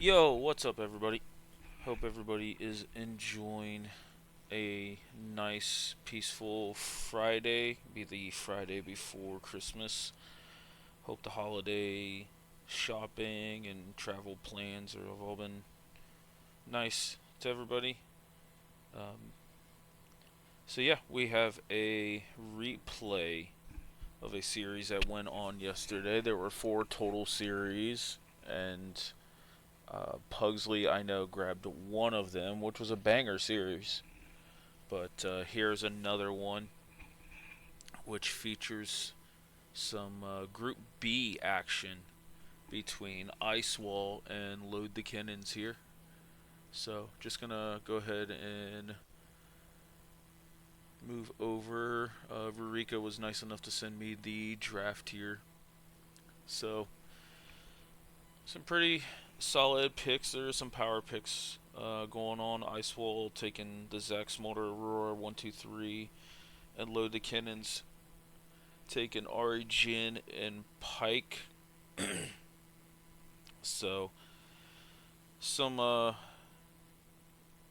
Yo, what's up, everybody? Hope everybody is enjoying a nice, peaceful Friday. Be the Friday before Christmas. Hope the holiday shopping and travel plans have all been nice to everybody. Um, so, yeah, we have a replay of a series that went on yesterday. There were four total series, and Pugsley, I know, grabbed one of them, which was a banger series. But here's another one, which features some Group B action between Ice Wall and Load the Kennens here. So just gonna go ahead and move over. Verika was nice enough to send me the draft here. So some pretty solid picks. There are some power picks going on. Ice Wall taking the Zack Smolder Aurora 1, 2, 3, and Load the Kennens taking Origin and Pike. So some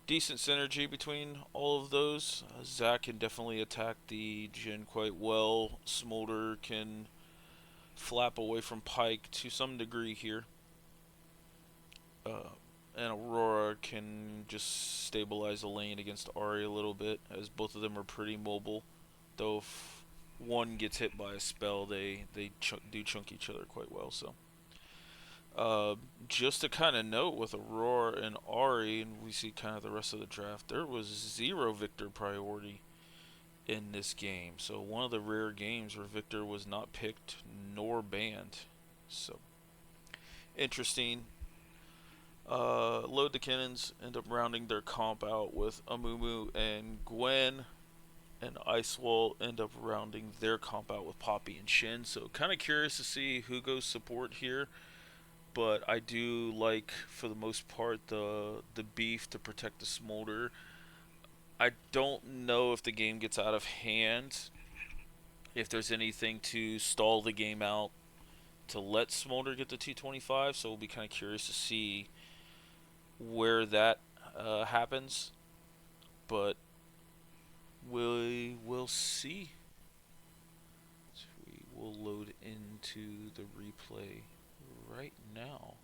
decent synergy between all of those. Zack can definitely attack the Jin quite well. Smolder can flap away from Pike to some degree here. Uh, and Aurora can just stabilize the lane against Ari a little bit, as both of them are pretty mobile. Though if one gets hit by a spell, they do chunk each other quite well. So Uh, just to kind of note with Aurora and Ari, and we see kind of the rest of the draft, there was zero Victor priority in this game. So one of the rare games where Victor was not picked nor banned. So interesting. Load the Cannons end up rounding their comp out with Amumu and Gwen, and Icewall end up rounding their comp out with Poppy and Shin. So kind of curious to see who goes support here, but I do like, for the most part, the beef to protect the smolder. I don't know if the game gets out of hand, if there's anything to stall the game out to let smolder get the 225. So we'll be kind of curious to see where that happens, but we will see. So we will load into the replay right now.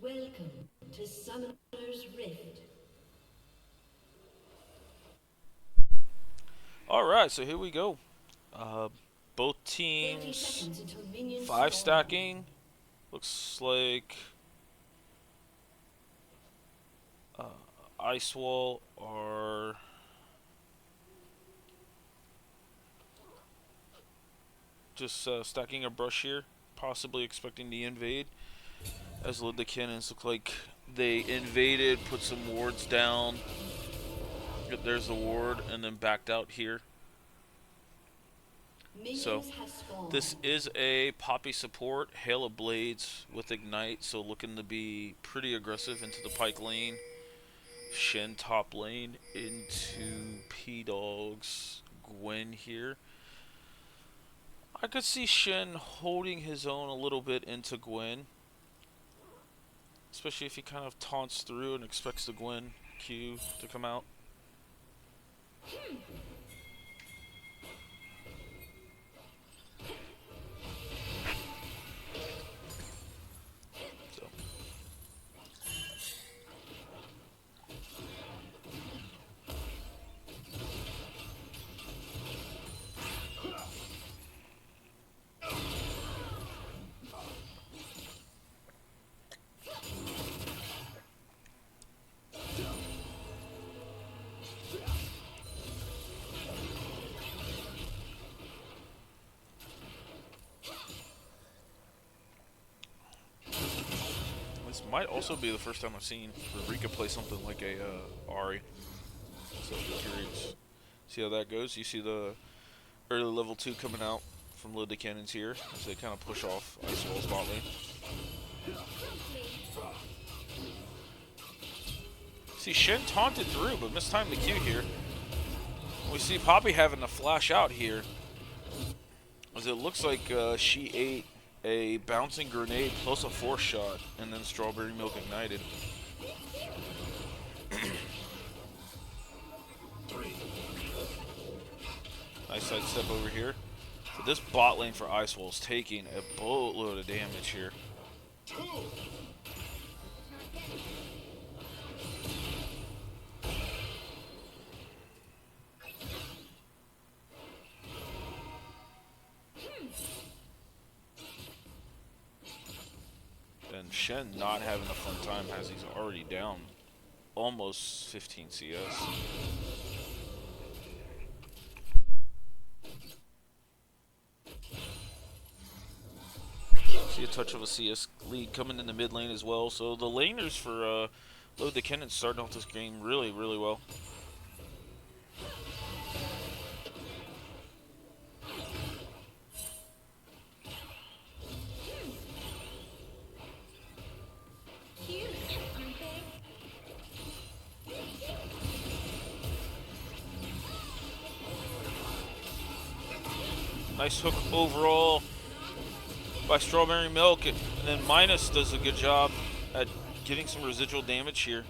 Welcome to Summoner's Rift. All right, so here we go. Uh, both 30 teams seconds until minions five spawn. stacking. Looks like uh, Ice Wall are just stacking a brush here, possibly expecting the invade. As the cannons look like they invaded, put some wards down. Yep, there's the ward, and then backed out here. So Minions have this spawned. is a Poppy support, Hail of Blades with Ignite, so looking to be pretty aggressive into the Pike lane. Shen top lane into P-Dog's Gwen here. I could see Shen holding his own a little bit into Gwen, especially if he kind of taunts through and expects the Gwen Q to come out. So This might also be the first time I've seen Rika play something like a Ari. So I'm curious. See how that goes. You see the early level 2 coming out from load the cannons here as they kind of push off Ice Wall's bot lane. See, Shen taunted through, but mistimed the Q here. We see Poppy having to flash out here, as it looks like she ate a bouncing grenade plus a force shot, and then Strawberry Milk ignited. Nice side step over here. So this bot lane for Ice Wall is taking a boatload of damage here. And Shen not having a fun time as he's already down almost 15 CS. See a touch of a CS lead coming in the mid lane as well. So the laners for Load the Kennens starting off this game really, really well. Nice hook overall by Strawberry Milk, and then Minus does a good job at getting some residual damage here.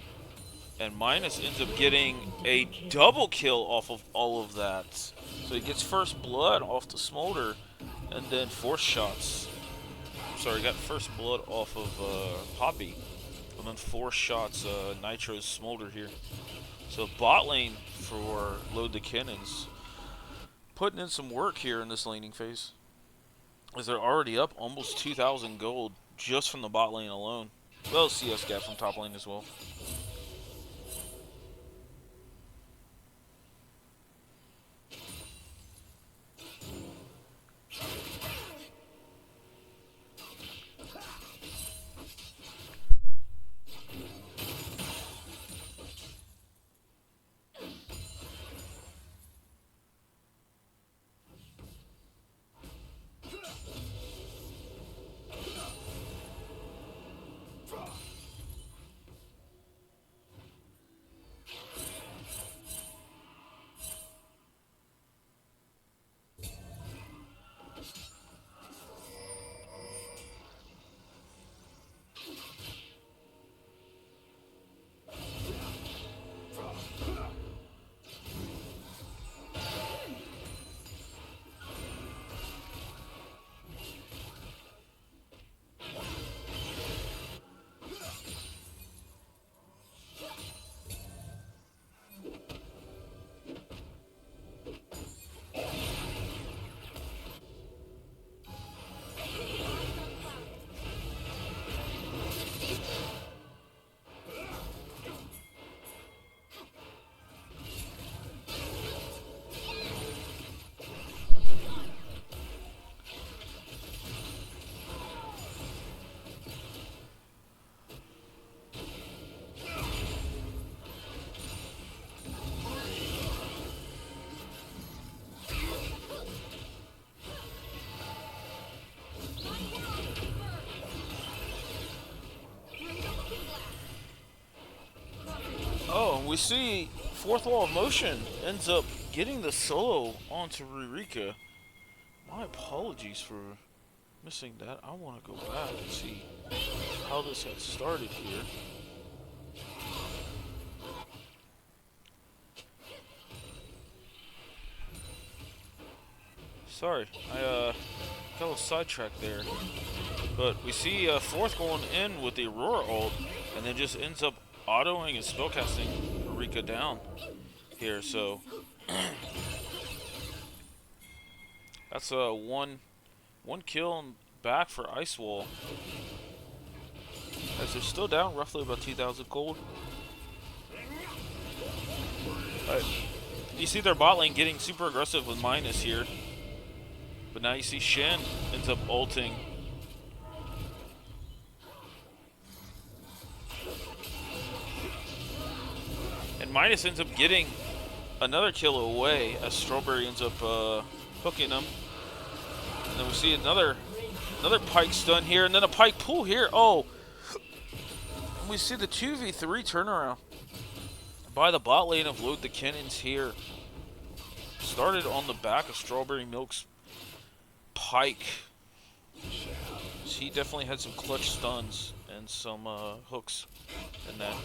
And Minus ends up getting a double kill off of all of that. So he gets first blood off the Smolder, and then force shots. Sorry, got first blood off of Poppy, and then force shots Nitro's Smolder here. So bot lane for Load the Cannons putting in some work here in this laning phase, as they're already up almost 2,000 gold just from the bot lane alone. Well, CS gap from top lane as well. Oh, we see fourth wall of motion ends up getting the solo onto Ririka. My apologies for missing that. I want to go back and see how this had started here. Sorry, I got a little sidetracked there. But we see fourth going in with the Aurora ult, and then just ends up autoing and spellcasting Rika down here. So that's a one kill and back for Ice Wall, as they're still down roughly about 2,000 gold. You see their bot lane getting super aggressive with Minus here, but now you see Shen ends up ulting. Minus ends up getting another kill away as Strawberry ends up hooking him. And then we see another Pike stun here, and then a Pike pull here. Oh, and we see the 2v3 turnaround by the bot lane of Load the Kennens here. Started on the back of Strawberry Milk's Pike. He definitely had some clutch stuns and some hooks in that.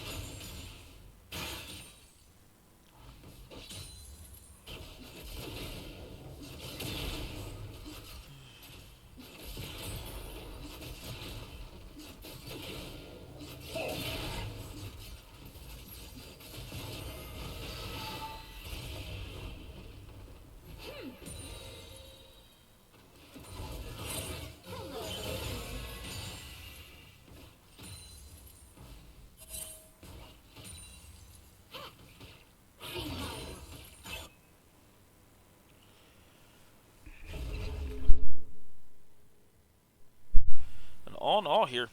All in all here,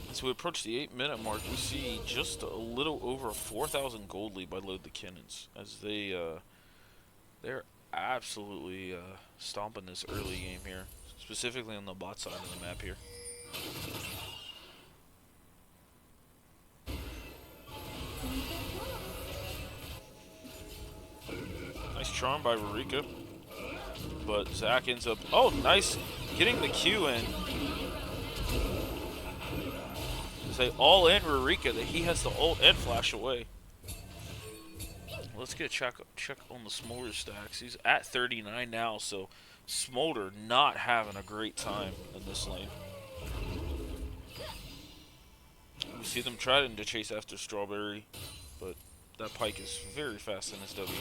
as we approach the 8-minute mark, we see just a little over a 4,000 gold lead by Load the Kennens, as they're absolutely stomping this early game here, specifically on the bot side of the map here. Nice charm by Rurika, but Zach ends up, oh, nice, getting the Q in. They all in Rurika that he has the ult and flash away. Let's get a check on the Smolder stacks. He's at 39 now, so Smolder not having a great time in this lane. We see them trying to chase after Strawberry, but that Pike is very fast in his W.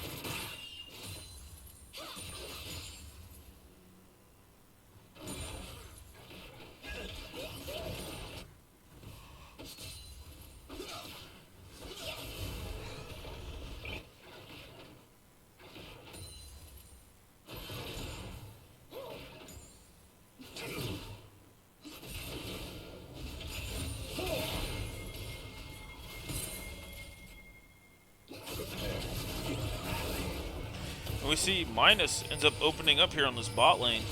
And we see Minus ends up opening up here on this bot lane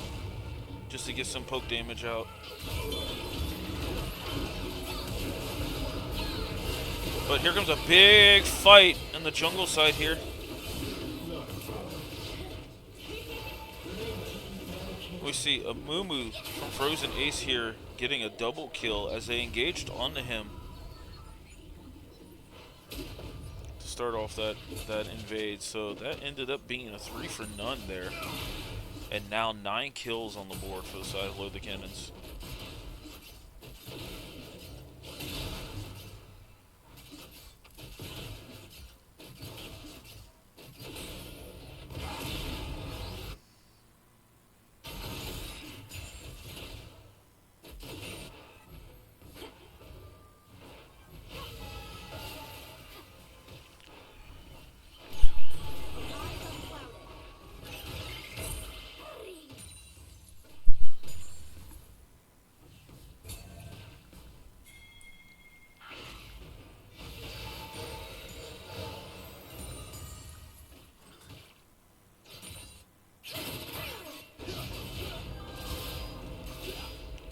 just to get some poke damage out. But here comes a big fight in the jungle side here. We see a Moo from Frozen Ace here getting a double kill as they engaged onto him to start off that invade. So that ended up being a 3 for none there. And now 9 kills on the board for the side of Load the Kennens.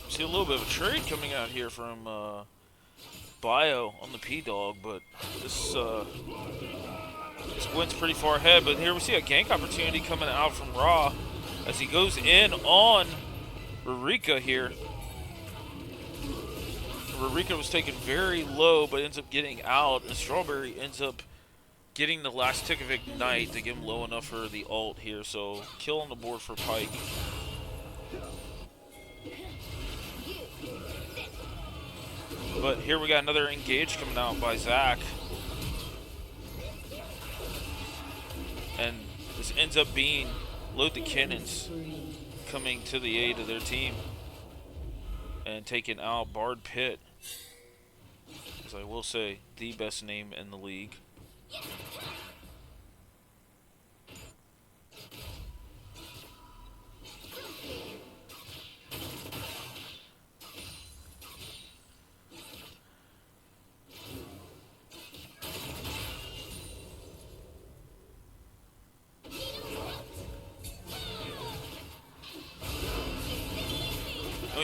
See a little bit of a trade coming out here from Bio on the P-Dog, but this wind's pretty far ahead. But here we see a gank opportunity coming out from Ra as he goes in on Rurika here. Rurika was taken very low, but ends up getting out, and Strawberry ends up getting the last tick of Ignite to get him low enough for the ult here. So kill on the board for Pike. But here we got another engage coming out by Zach. And this ends up being Load the Kennens coming to the aid of their team and taking out Bard Pit. As I will say, the best name in the league.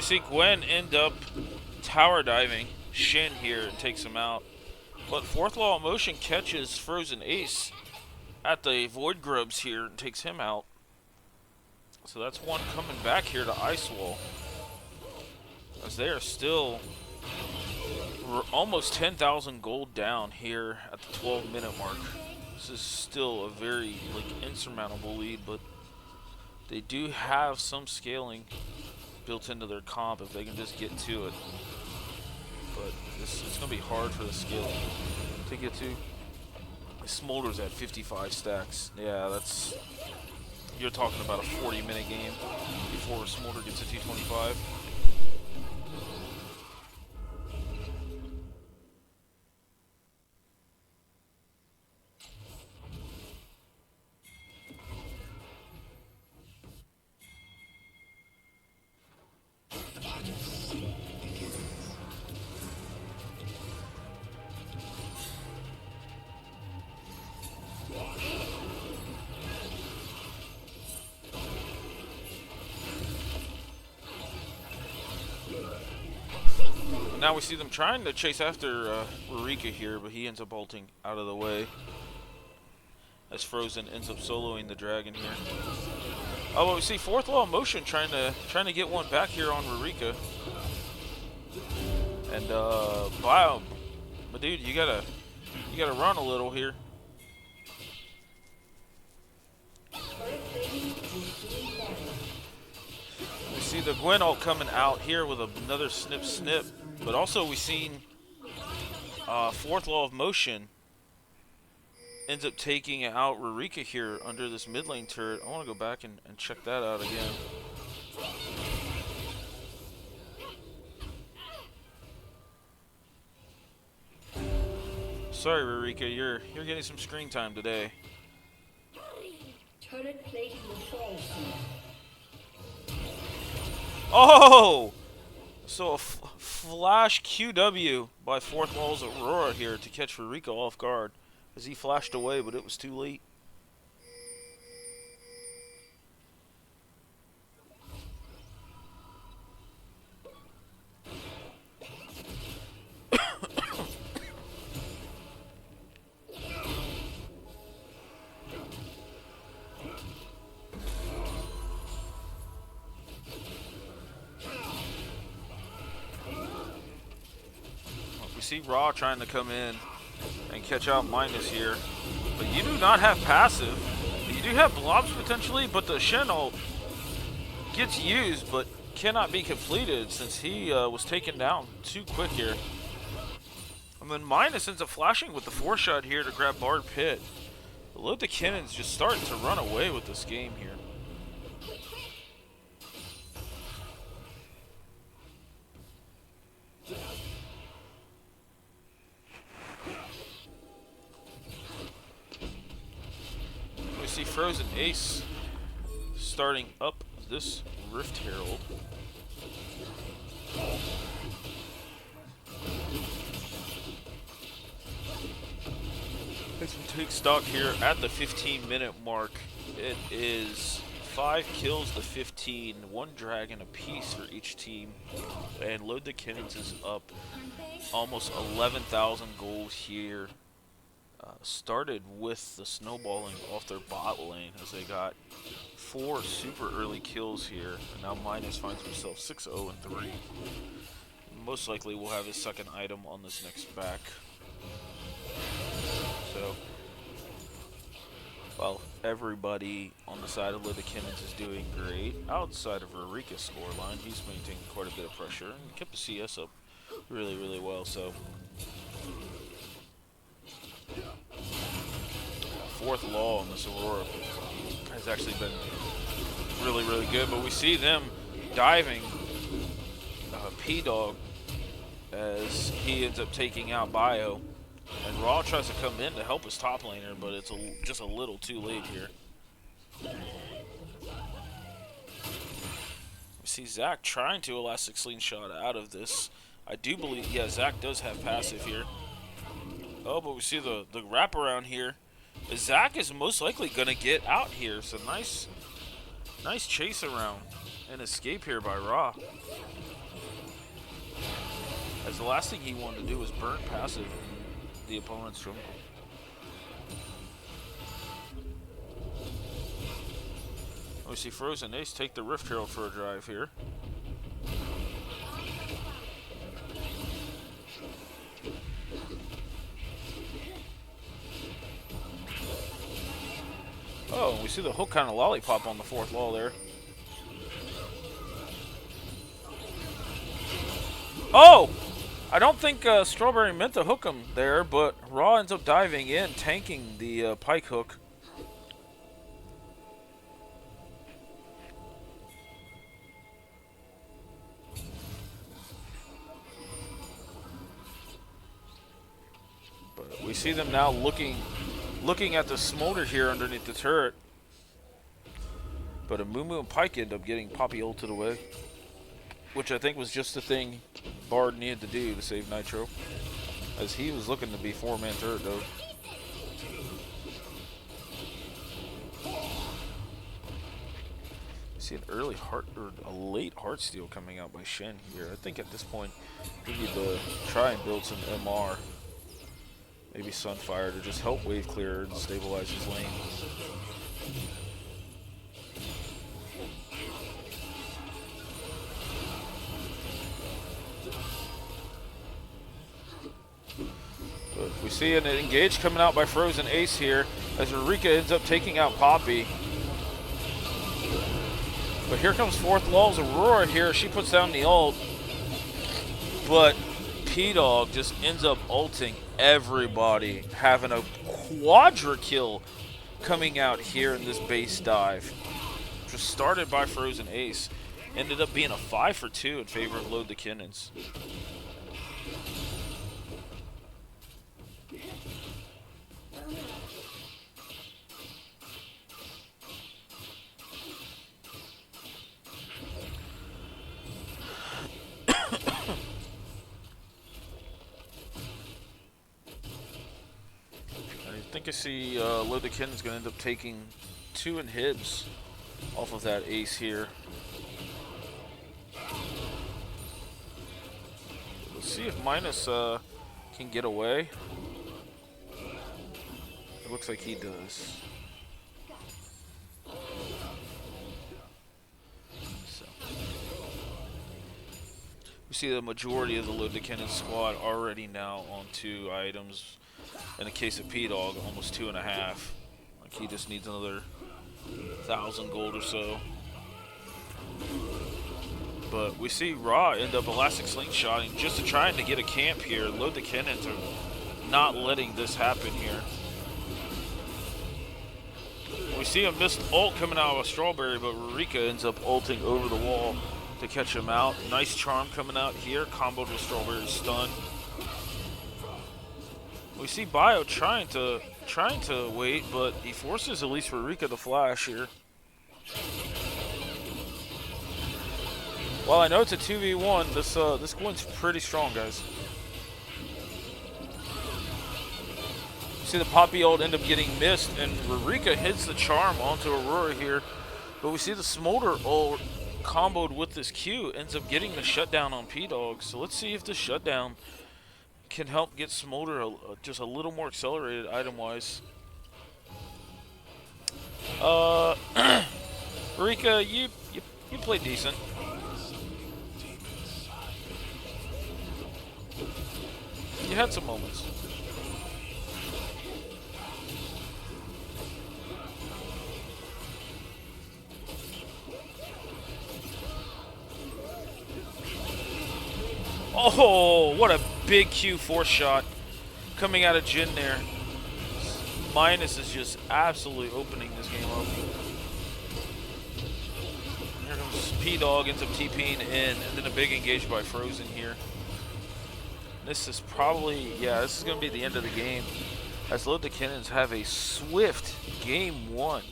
see Gwen end up tower diving Shin here and takes him out. But Fourth Law of Motion catches Frozen Ace at the Void Grubs here and takes him out. So that's one coming back here to Ice Wall. As they are still almost 10,000 gold down here at the 12-minute mark. This is still a very insurmountable lead, but they do have some scaling built into their comp if they can just get to it. But it's going to be hard for the skill to get to. Smolder's at 55 stacks. Yeah, you're talking about a 40-minute game before Smolder gets to 225. Now we see them trying to chase after Rurika here, but he ends up ulting out of the way. As Frozen ends up soloing the dragon here. Oh, but we see Fourth Law of Motion trying to get one back here on Rurika. And wow, but dude, you gotta run a little here. We see the Gwen ult coming out here with another snip. But also we've seen Fourth Law of Motion ends up taking out Rurika here under this mid lane turret. I want to go back and check that out again. Sorry, Rurika, you're getting some screen time today. Turret plating will fall soon. Oh! So a flash QW by Fourth Law's Aurora here to catch Rurika off guard as he flashed away, but it was too late. We see Raw trying to come in and catch out Minus here, but you do not have passive. You do have blobs potentially, but the Shen ult gets used but cannot be completed since he was taken down too quick here. And then Minus ends up flashing with the 4-shot here to grab Bard Pit. But the Kennens just starting to run away with this game here. We see Frozen Ace starting up this Rift Herald. As we take stock here at the 15-minute mark, it is 5 kills to 15, 1 dragon apiece for each team, and Load the Kennens is up almost 11,000 gold here. Started with the snowballing off their bot lane as they got 4 super early kills here, and now Minus finds himself 6-0 and 3. Most likely will have his second item on this next back. So, well, everybody on the side of Load the Kennens is doing great. Outside of Rurika's scoreline, he's maintained quite a bit of pressure and kept the CS up really, really well. So, Fourth Law on this Aurora has actually been really, really good. But we see them diving P-Dog as he ends up taking out Bio. And Raw tries to come in to help his top laner, but it's just a little too late here. We see Zac trying to Elastic Slingshot out of this. I do believe, yeah, Zac does have passive here. Oh, but we see the wraparound here. Zac is most likely going to get out here. So nice chase around and escape here by Raw. As the last thing he wanted to do was burn passive in the opponent's jungle. We see Frozen Ace take the Rift Herald for a drive here. Oh, we see the hook kind of lollipop on the fourth wall there. Oh! I don't think Strawberry meant to hook him there, but Raw ends up diving in, tanking the pike hook. But we see them now looking at the smolder here underneath the turret. But a Moo and Pike end up getting Poppy ulted away, which I think was just the thing Bard needed to do to save Nitro, as he was looking to be 4-man turret though. See an early a late heart steal coming out by Shen here. I think at this point we need to try and build some MR, maybe Sunfire, to just help wave clear and stabilize his lane. But we see an engage coming out by Frozen Ace here, as Eureka ends up taking out Poppy. But here comes fourth wall's Aurora here. She puts down the ult. But P-Dog just ends up ulting everybody, having a quadra kill coming out here in this base dive. Just started by Frozen Ace. Ended up being a 5-for-2 in favor of Load the Kennens. I think I see Load the Kennens going to end up taking 2 inhibs off of that Ace here. Let's see if Minus can get away. It looks like he does. So. We see the majority of the Load the Kennens squad already now on 2 items. In the case of P-Dog, almost 2.5. Like he just needs another 1,000 gold or so. But we see Raw end up elastic slingshotting just to trying to get a camp here. Load the Kennens are not letting this happen here. We see a missed ult coming out of a Strawberry, but Rika ends up ulting over the wall to catch him out. Nice charm coming out here, comboed with Strawberry's stun. We see Bio trying to wait, but he forces at least Rika to flash here. While I know it's a 2v1, this Gwyn's pretty strong, guys. See the Poppy ult end up getting missed, and Rika hits the charm onto Aurora here. But we see the Smolder ult comboed with this Q ends up getting the shutdown on P-Dog. So let's see if the shutdown can help get Smolder just a little more accelerated item-wise. Rika, you played decent. You had some moments. Oh, what a big Q4 shot coming out of Jin there. Minus is just absolutely opening this game up. Here comes P-Dog, ends up TPing in, and then a big engage by Frozen here. This is probably, this is going to be the end of the game, as Load the Kennens have a swift game 1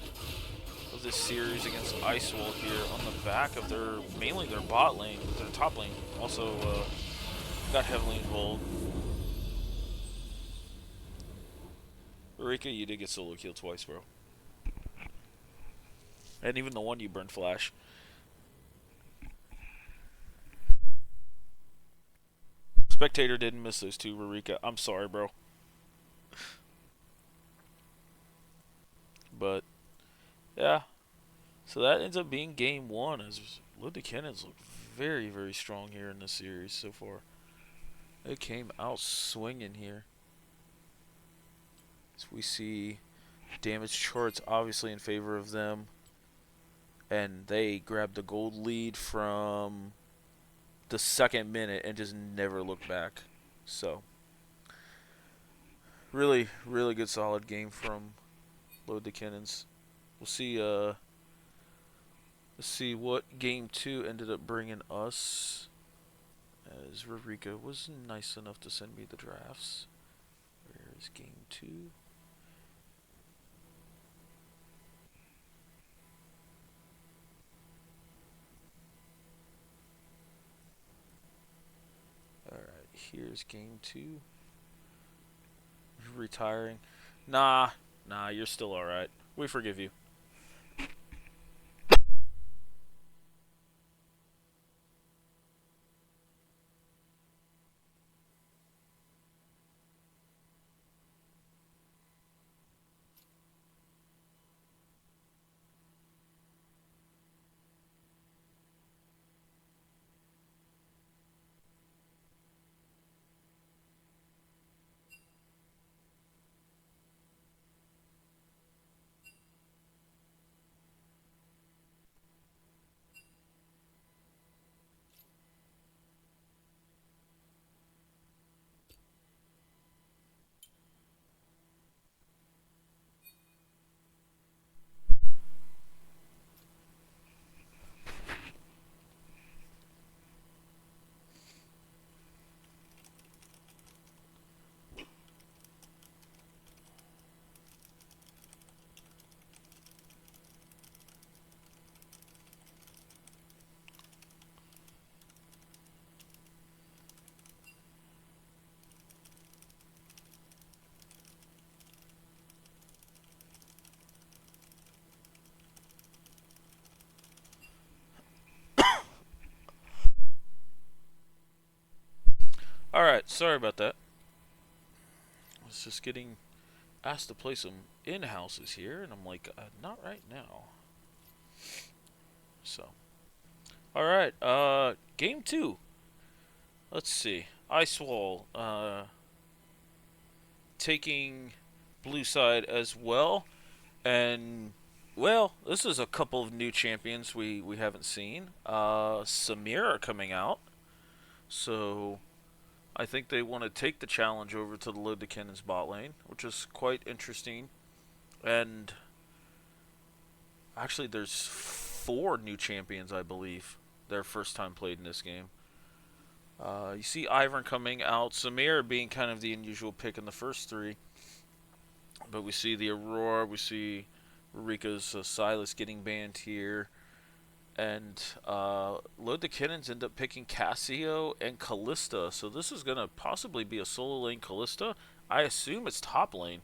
of this series against Icewall here on the back of mainly their bot lane, their top lane also got heavily involved. Rika, you did get solo kill twice, bro. And even the one you burned flash. Spectator didn't miss those two, Rurika. I'm sorry, bro. But yeah, so that ends up being game one. As Kennens look very, very strong here in this series so far. They came out swinging here. As we see damage charts obviously in favor of them. And they grabbed the gold lead from the second minute and just never looked back. So, really, really good solid game from Kennens. We'll see. Let's see what game two ended up bringing us. As Rurika was nice enough to send me the drafts. Where is game two? Alright, here's game two. Retiring. Nah, you're still alright. We forgive you. Alright, sorry about that. I was just getting asked to play some in-houses here, and I'm like, not right now. So, alright, game two. Let's see. Ice Wall, taking blue side as well. And, well, this is a couple of new champions we haven't seen. Samira coming out. So, I think they want to take the challenge over to the Load to Kennens bot lane, which is quite interesting. And actually, there's 4 new champions, I believe. Their first time played in this game. You see Ivern coming out, Samir being kind of the unusual pick in the first 3. But we see the Aurora, we see Rika's Silas getting banned here. And Load the Kennens end up picking Cassio and Callista. So this is going to possibly be a solo lane Callista. I assume it's top lane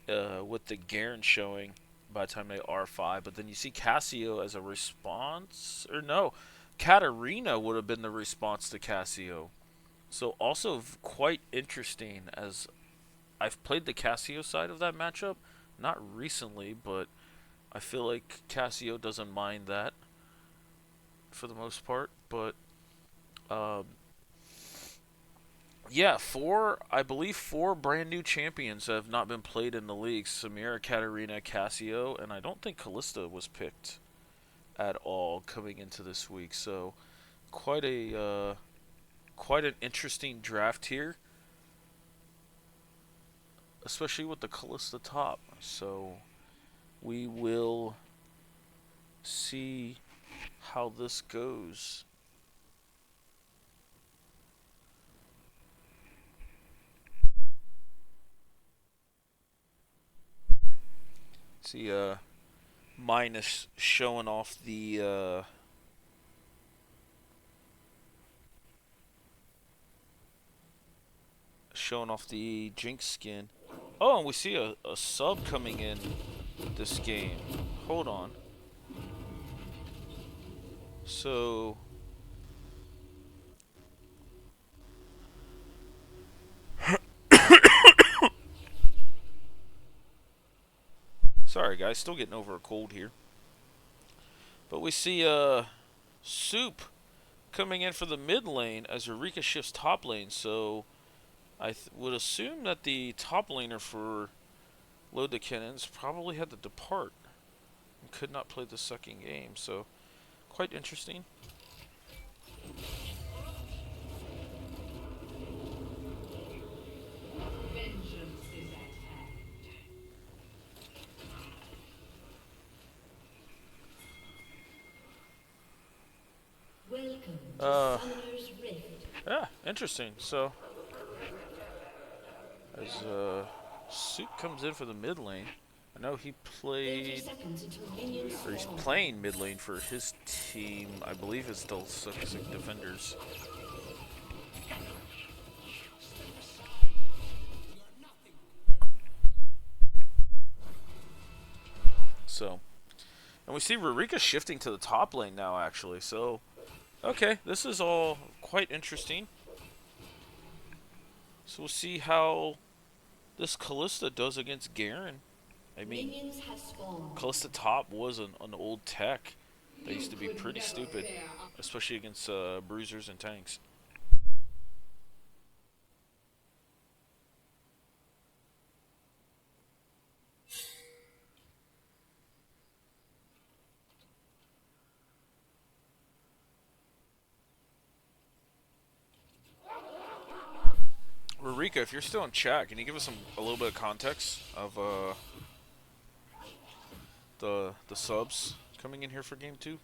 with the Garen showing by the time they R5. But then you see Cassio as a response. Or no, Katarina would have been the response to Cassio. So also quite interesting, as I've played the Cassio side of that matchup. Not recently, but I feel like Cassio doesn't mind that for the most part. But yeah, I believe 4 brand new champions have not been played in the league. Samira, Katarina, Cassio, and I don't think Callista was picked at all coming into this week. So quite quite an interesting draft here, especially with the Callista top. So we will see how this goes. See, Minus showing off the Jinx skin. Oh, and we see a sub coming in this game. Hold on. So Sorry, guys. Still getting over a cold here. But we see Soup coming in for the mid lane as Eureka shifts top lane. So I would assume that the top laner for Load the Kennens probably had to depart and could not play the second game. So quite interesting. Welcome to Summoner's Rift. Yeah, interesting. So as Soup comes in for the mid lane, I know he 30 played, seconds until minions or he's spawn. playing mid lane for his team. I believe it's still Six Defenders. So, and we see Rurika shifting to the top lane now, actually. So, okay, this is all quite interesting. So we'll see how this Callista does against Garen. I mean, Minions have spawned. Callista top was an old tech that used to be pretty stupid, especially against bruisers and tanks. Rurika, if you're still in chat, can you give us a little bit of context of the subs coming in here for game 2?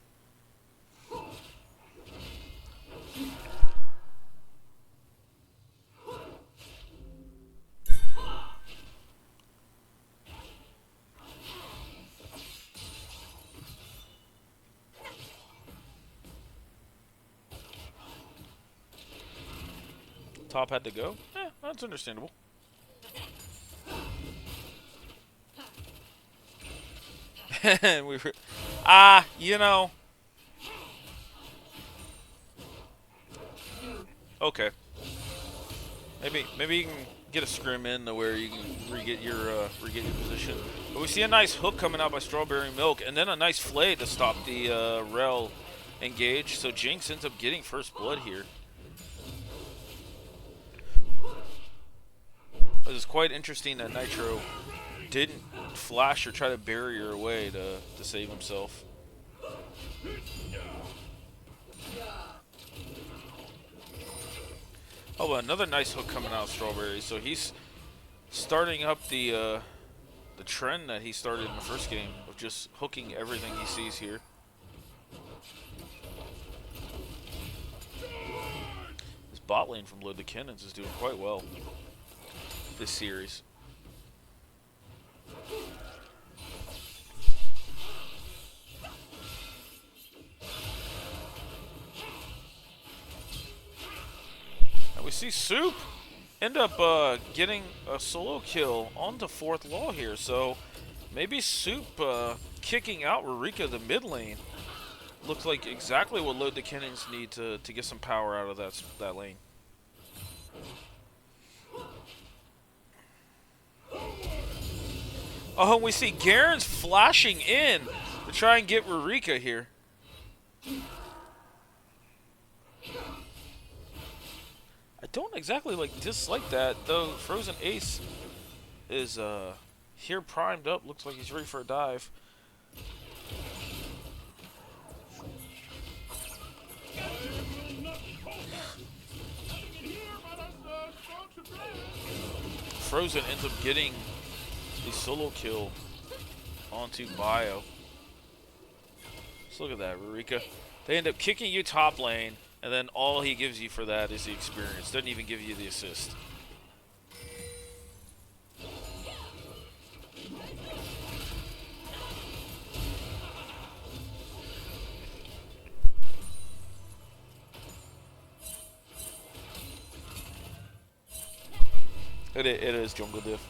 Top had to go? That's understandable. And we were, you know. Okay. Maybe you can get a scrim in to where you can re-get your position. But we see a nice hook coming out by Strawberry Milk, and then a nice flay to stop the Rel engage. So Jinx ends up getting first blood here. It was quite interesting that Nitro didn't flash or try to bury her away to save himself. Oh, another nice hook coming out of Strawberry. So he's starting up the trend that he started in the first game of just hooking everything he sees here. This bot lane from Load the Kennens is doing quite well this series. And we see Soup end up getting a solo kill onto 4th Law here, so maybe Soup kicking out Rurika the mid lane looks like exactly what Load the Kennens need to get some power out of that lane. Oh, and we see Garen's flashing in to try and get Rurika here. I don't exactly dislike that, though. Frozen Ace is here primed up. Looks like he's ready for a dive. Frozen ends up getting a solo kill onto Bio. Just look at that, Rurika. They end up kicking you top lane, and then all he gives you for that is the experience. Doesn't even give you the assist. It is jungle diff.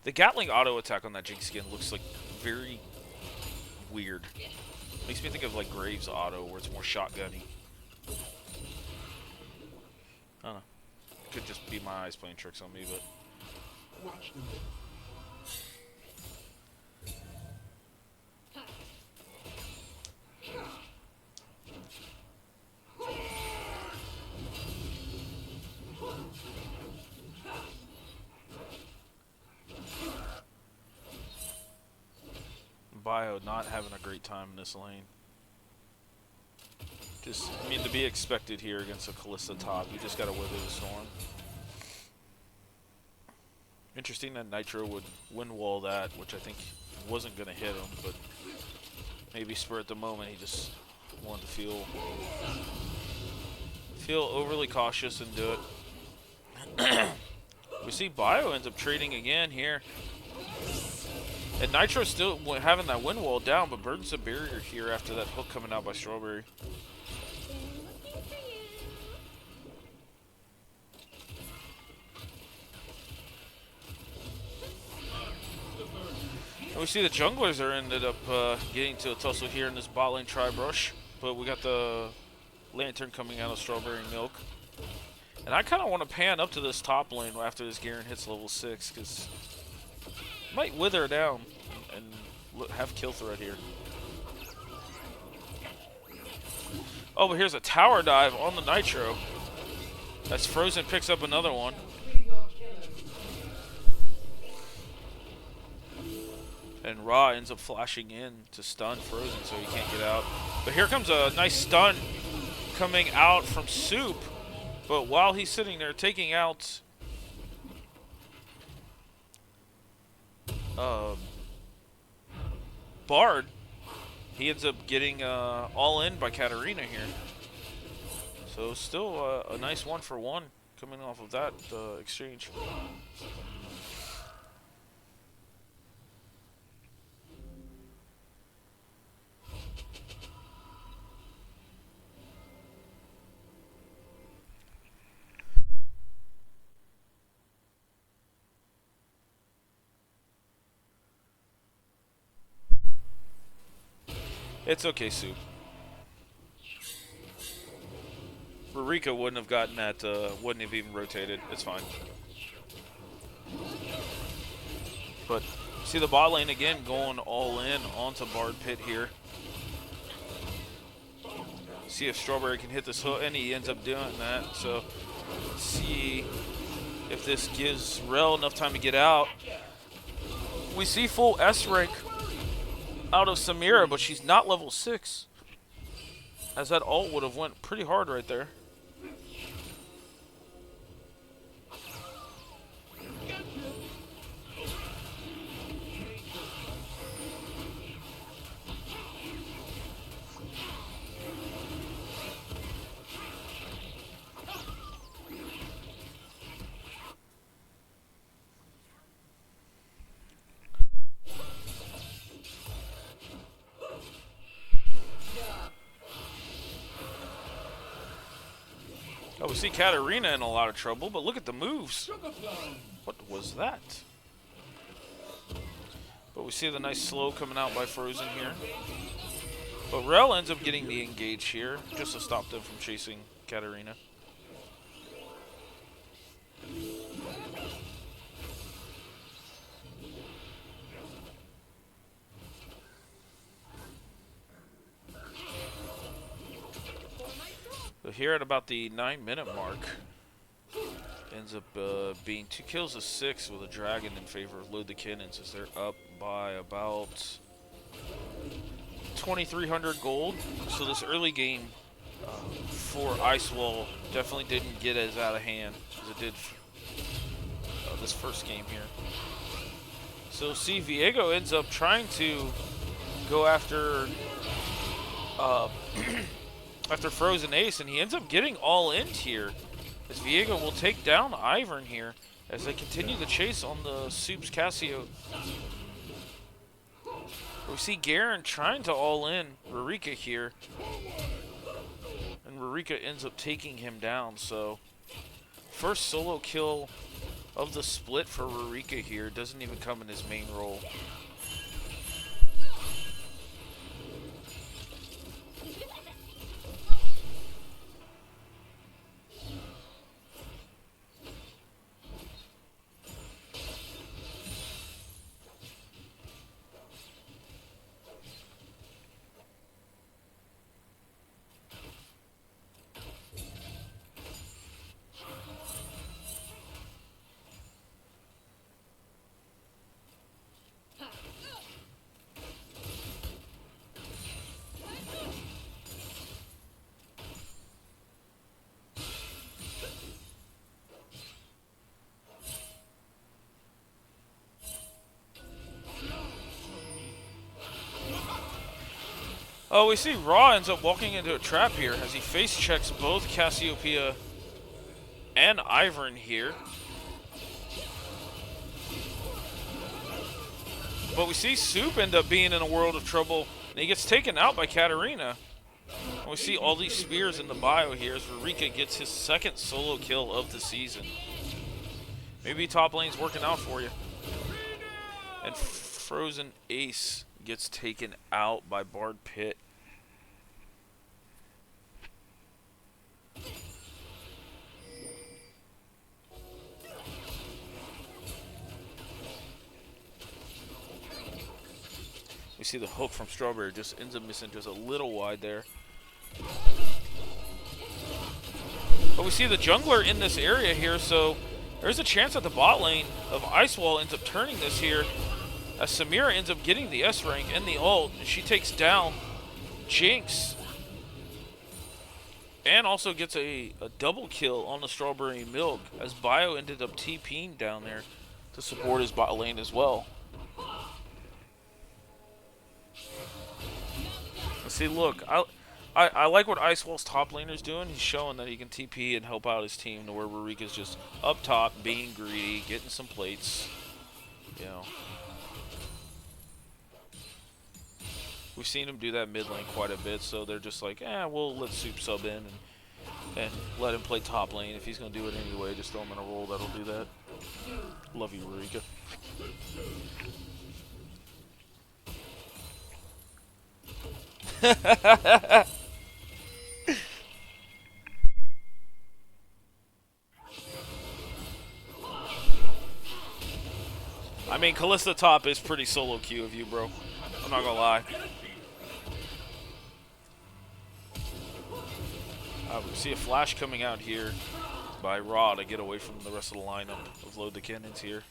The Gatling auto attack on that Jinx skin looks like very weird. Makes me think of like Graves Auto, where it's more shotgunny. I don't know. Could just be my eyes playing tricks on me, but. Watch them. Bio not having a great time in this lane. Just, I mean, to be expected here against a Kalista top, you just gotta weather the storm. Interesting that Nitro would wind wall that, which I think wasn't gonna hit him, but maybe spur at the moment, he just wanted to feel overly cautious and do it. We see Bio ends up trading again here. And Nitro's still having that wind wall down, but burdens a barrier here after that hook coming out by Strawberry. And we see the junglers are ended up getting to a tussle here in this bot lane tri-brush. But we got the Lantern coming out of Strawberry Milk. And I kind of want to pan up to this top lane after this Garen hits level 6, because might wither down and have kill threat here. Oh, but here's a tower dive on the Nitro. That's Frozen picks up another one. And Ra ends up flashing in to stun Frozen so he can't get out. But here comes a nice stun coming out from Soup. But while he's sitting there taking out Bard, he ends up getting all in by Katarina here. So still a nice 1-for-1 coming off of that exchange. It's okay, Soup. Rurika wouldn't have gotten that, wouldn't have even rotated. It's fine. But see the bot lane again going all in onto Bard Pit here. See if Strawberry can hit this hook, and he ends up doing that. So let's see if this gives Rel enough time to get out. We see full S rank out of Samira, but she's not level 6. As that ult would have went pretty hard right there. Oh, we see Katarina in a lot of trouble, but look at the moves. What was that? But we see the nice slow coming out by Frozen here. But Rel ends up getting the engage here, just to stop them from chasing Katarina. So here at about the 9-minute mark, ends up being 2 kills to 6 with a dragon in favor of Load the Kennens, as they're up by about 2,300 gold. So this early game for Icewall definitely didn't get as out of hand as it did this first game here. So see, Viego ends up trying to go after after Frozen Ace, and he ends up getting all in here, as Viego will take down Ivern here as they continue the chase on the Soup's Cassio. We see Garen trying to all in Rurika here, and Rurika ends up taking him down. So first solo kill of the split for Rurika here, doesn't even come in his main role. Oh, we see Raw ends up walking into a trap here as he face checks both Cassiopeia and Ivern here. But we see Soup end up being in a world of trouble, and he gets taken out by Katarina. And we see all these spears in the bio here as Rurika gets his second solo kill of the season. Maybe top lane's working out for you. And Frozen Ace gets taken out by Bard Pit. We see the hook from Strawberry just ends up missing just a little wide there. But we see the jungler in this area here, so there's a chance that the bot lane of Ice Wall ends up turning this here, as Samira ends up getting the S rank and the ult, and she takes down Jinx. And also gets a double kill on the Strawberry Milk, as Bio ended up TPing down there to support his bot lane as well. See, look, I like what Icewall's top laner's doing. He's showing that he can TP and help out his team to where Rurika's just up top, being greedy, getting some plates. You know. We've seen him do that mid lane quite a bit, so they're just like, we'll let Soup sub in and let him play top lane. If he's going to do it anyway, just throw him in a role that'll do that. Love you, Rurika. I mean, Kalista top is pretty solo queue of you, bro. I'm not gonna lie. We see a flash coming out here by Raw to get away from the rest of the lineup of Load the Kennens here.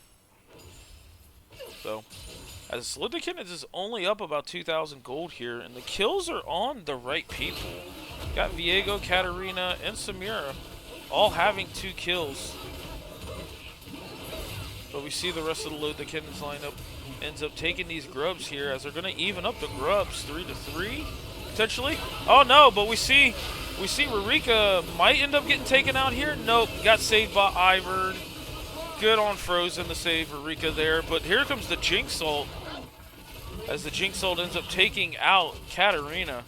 So, as Load the Kennens is only up about 2,000 gold here, and the kills are on the right people. Got Viego, Katarina, and Samira all having 2 kills. But we see the rest of the Load the Kennens lineup ends up taking these grubs here, as they're going to even up the grubs 3-3 potentially. Oh no, but we see Rurika might end up getting taken out here. Nope, got saved by Ivern. Good on Frozen to save Rurika there. But here comes the Jinx ult, as the Jinx ult ends up taking out Katarina,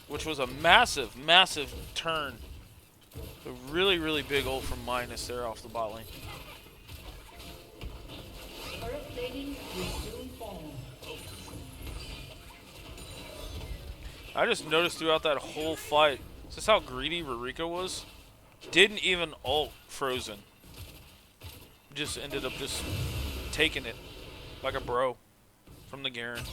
which was a massive, massive turn. A really, really big ult from Minus there off the bot lane. I just noticed throughout that whole fight, is this how greedy Rurika was? Didn't even ult Frozen. Just ended up just taking it like a bro from the Garen.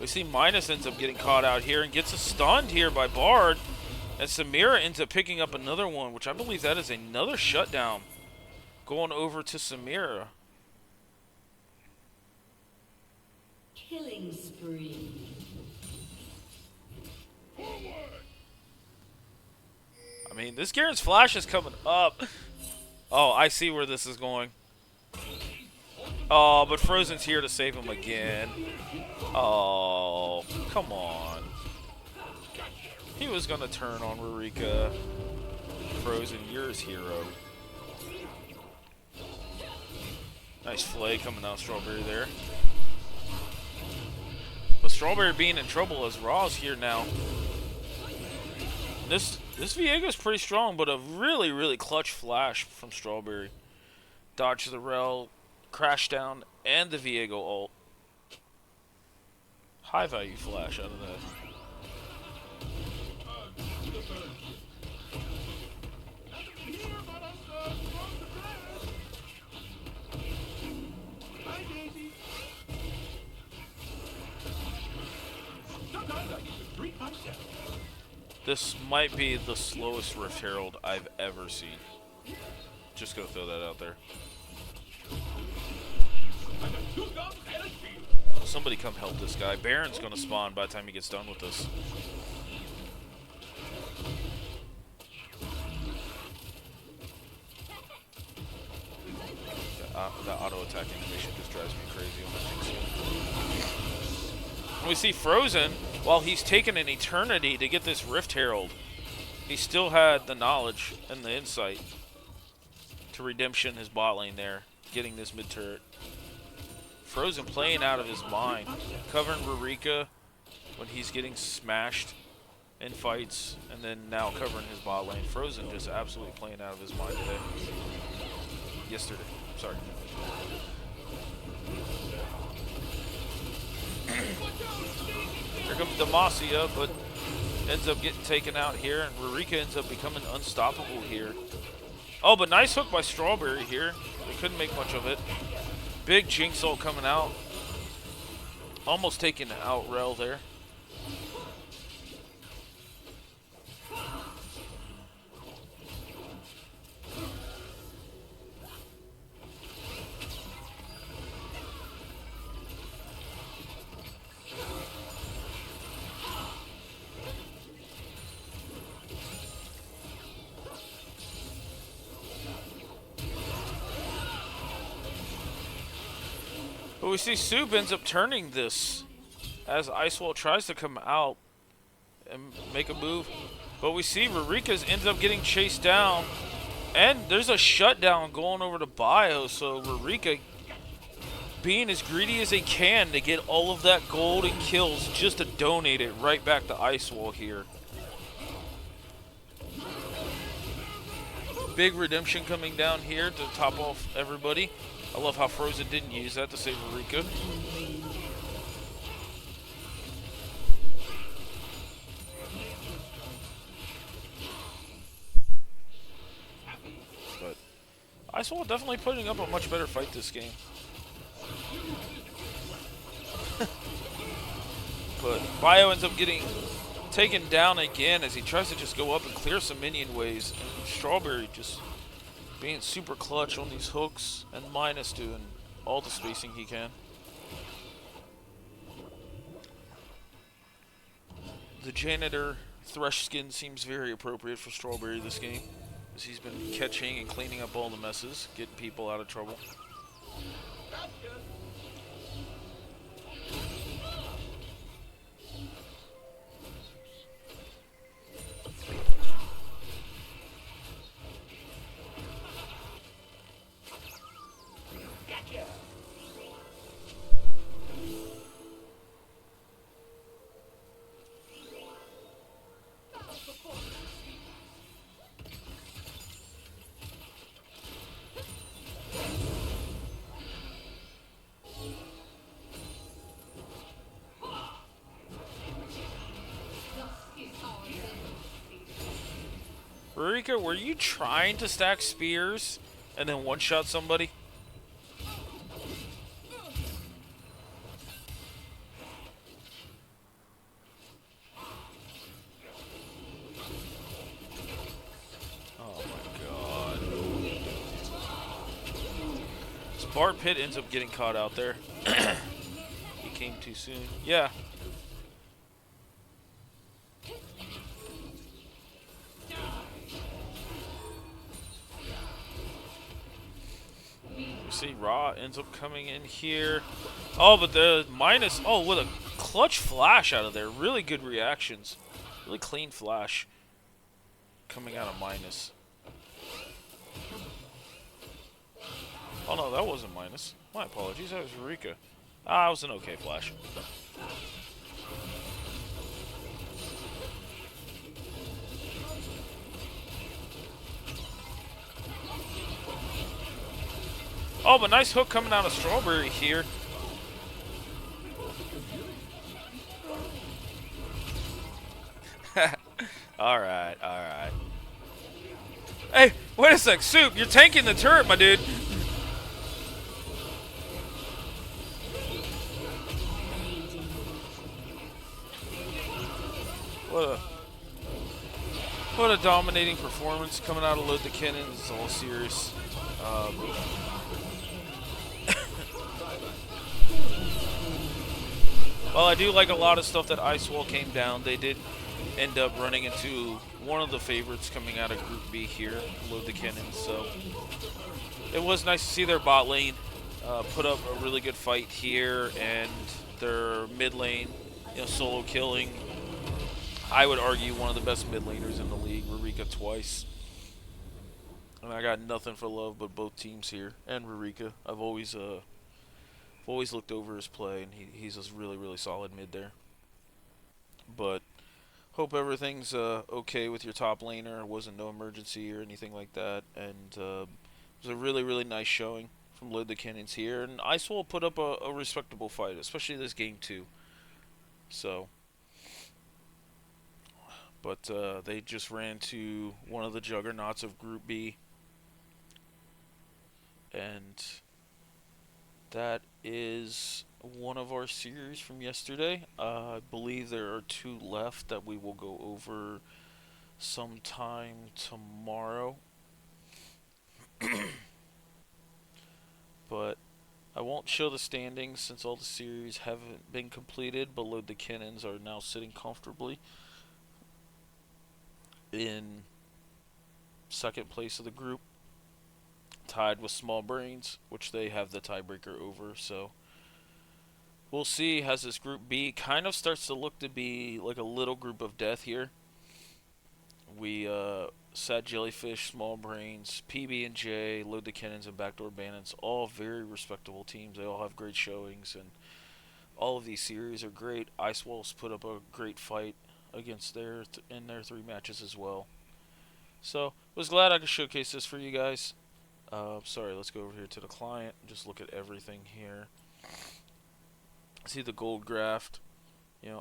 We see Minus ends up getting caught out here and gets stunned here by Bard. And Samira ends up picking up another one, which I believe that is another shutdown going over to Samira. Killing spree. I mean, this Garen's flash is coming up. Oh, I see where this is going. Oh, but Frozen's here to save him again. Oh, come on. He was going to turn on Rurika. Frozen, you're his hero. Nice flay coming out Strawberry there. But Strawberry being in trouble as Raw's here now. This Viego's pretty strong, but a really, really clutch flash from Strawberry. Dodge the rel, crash down, and the Viego ult. High value flash out of that. This might be the slowest Rift Herald I've ever seen. Just gonna throw that out there. Somebody come help this guy. Baron's gonna spawn by the time he gets done with this. that auto attack animation just drives me crazy on that thing. We see Frozen, while he's taken an eternity to get this Rift Herald, he still had the knowledge and the insight to redemption his bot lane there, getting this mid turret. Frozen playing out of his mind, covering Rurika when he's getting smashed in fights, and then now covering his bot lane. Frozen just absolutely playing out of his mind today. Yesterday, sorry. Here comes Demacia, but ends up getting taken out here, and Rurika ends up becoming unstoppable here. Oh, but nice hook by Strawberry here. They couldn't make much of it. Big Jinx ult coming out. Almost taking out Rel there. But we see Soup ends up turning this as Icewall tries to come out and make a move. But we see Rurika ends up getting chased down. And there's a shutdown going over to Bio. So Rurika being as greedy as they can to get all of that gold and kills just to donate it right back to Icewall here. Big redemption coming down here to top off everybody. I love how Frozen didn't use that to save Rurika. But Icewall definitely putting up a much better fight this game. But Bio ends up getting taken down again as he tries to just go up and clear some minion waves. And Strawberry just being super clutch on these hooks, and Minus doing all the spacing he can. The Janitor Thresh skin seems very appropriate for Strawberry this game, as he's been catching and cleaning up all the messes, getting people out of trouble. Rurika, were you trying to stack spears and then one-shot somebody? Oh my god. Bart Pit ends up getting caught out there. He came too soon. Yeah. See, Ra ends up coming in here. Oh, but the Minus, oh, with a clutch flash out of there. Really good reactions. Really clean flash coming out of Minus. Oh, no, that wasn't Minus. My apologies, that was Rurika. Ah, it was an okay flash. Oh, but nice hook coming out of Strawberry here. Alright, alright. Hey, wait a sec, Soup, you're tanking the turret, my dude. What a dominating performance coming out of Load the Kennens. It's all serious. Well, I do like a lot of stuff that Icewall came down. They did end up running into one of the favorites coming out of Group B here, Load the Kennens. So it was nice to see their bot lane put up a really good fight here, and their mid lane, solo killing. I would argue one of the best mid laners in the league, Rurika twice. And I got nothing for love but both teams here and Rurika. I've always looked over his play, and he's a really really solid mid there. But hope everything's okay with your top laner. It wasn't no emergency or anything like that, and it was a really really nice showing from Lid the Cannons here. And Icewall put up a respectable fight, especially this game too. So, but they just ran to one of the juggernauts of Group B, and that is one of our series from yesterday. I believe there are two left that we will go over sometime tomorrow. But I won't show the standings since all the series haven't been completed. Below the Kennens are now sitting comfortably in second place of the group, tied with Small Brains, which they have the tiebreaker over. So we'll see as this group B kind of starts to look to be like a little group of death here. We Sad Jellyfish, Small Brains, PB and J, Load the Cannons, and Backdoor Bandits, all very respectable teams. They all have great showings, and all of these series are great. Ice Wolves put up a great fight against in their three matches as well. So was glad I could showcase this for you guys. Sorry, let's go over here to the client and just look at everything here. See the gold graft.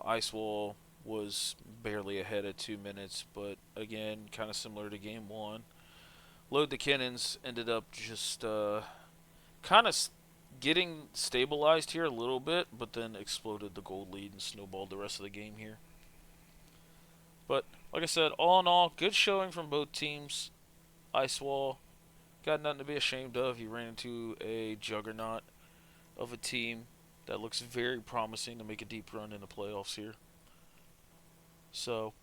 Ice Wall was barely ahead at 2 minutes, but again, kind of similar to game one. Load the Cannons ended up just kind of getting stabilized here a little bit, but then exploded the gold lead and snowballed the rest of the game here. But like I said, all in all, good showing from both teams. Ice Wall got nothing to be ashamed of. He ran into a juggernaut of a team that looks very promising to make a deep run in the playoffs here. So,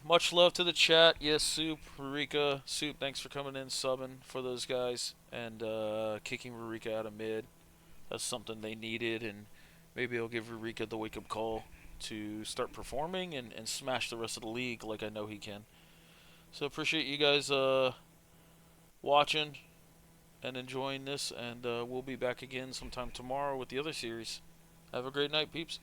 much love to the chat. Yes, Soup, Rurika, Soup, thanks for coming in, subbing for those guys, and kicking Rurika out of mid. That's something they needed, and maybe I'll give Rurika the wake up call to start performing and smash the rest of the league like I know he can. So, appreciate you guys watching and enjoying this, and we'll be back again sometime tomorrow with the other series. Have a great night, peeps.